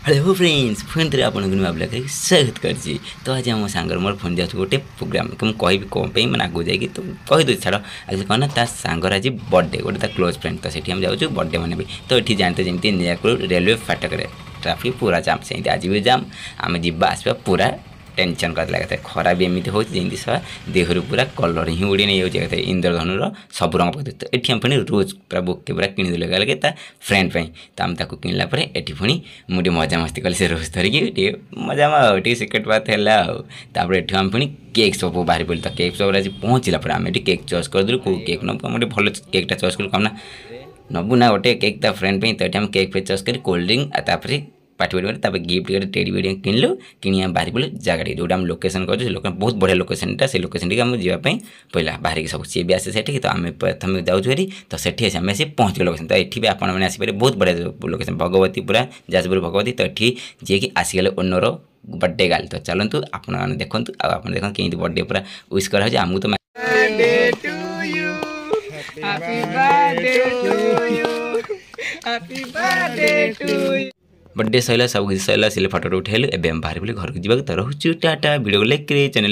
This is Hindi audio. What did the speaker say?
हेलो फ्रेंड्स फोन थे आपको नुआ ब्लॉग स्वागत कर तो आज आम सांगर मोर फोन जाऊँ गोटे प्रोग्राम कि मुझे कह कौन पे मैंने आगे जाकि तो कहीदे छाड़ आज कौन ना सांगर आज बर्थडे गोटे क्लोज फ्रेंड तो सेठी हम जाऊँ बर्थडे मन तो ये जानते जमी निजापुर रेलवे फाटक ट्राफिक पूरा जाम से आज भी जाम आम जा आसवा पूरा टेंशन कर लगा खरा भी एमती हो सर देहर पूरा कलर ही उड़ी नहीं जाए इंद्रधनुर सब रंग पकड़ तो ये हम पुणी रोज पूरा बुके पूरा किणी लगे ता फ्रेंड तो आम ताको किणला ये पुणी मुझे मजा मस्ती कल से रोज धरिकी मजा टे सिक्रेट बात है ये आम पुणी केक सब बाहर पड़ी तो केक सब आज पहुँचला पर आम केक चॉइस करदेलु कौ केक नबू आम भल केकटा चॉइस कलु कम ना नबू ना गोटे केक ता फ्रेंड पे तो हम केक पे चॉइस कर cold drink party party gift गोटे टेडी बेडी किणलु कि बाहर पड़े जगह जो आम लोकेशन कर बहुत बढ़िया लोकेशन से लोकेशन टी जावाई पहला बाहर सब सी भी आसे से तो आम प्रथम जाऊँ तो सेठी आम आसी पहुँच लोकेशन तो ये भी आपने आसपारे बहुत बढ़िया लोकेशन भगवती पूरा जाजपुर भगवती तो ये जी कि आसीगले ओनर बर्थडे गाल तो चलतु आपने देखूँ आप देख कि बर्थडे पूरा विश कर आमको तो बर्थडे सैला सब किसी सैला से फटो उठेलु एवं बाहर बोले घर को जीवा तो रोचु टाटा वीडियो को लाइक करे चैनल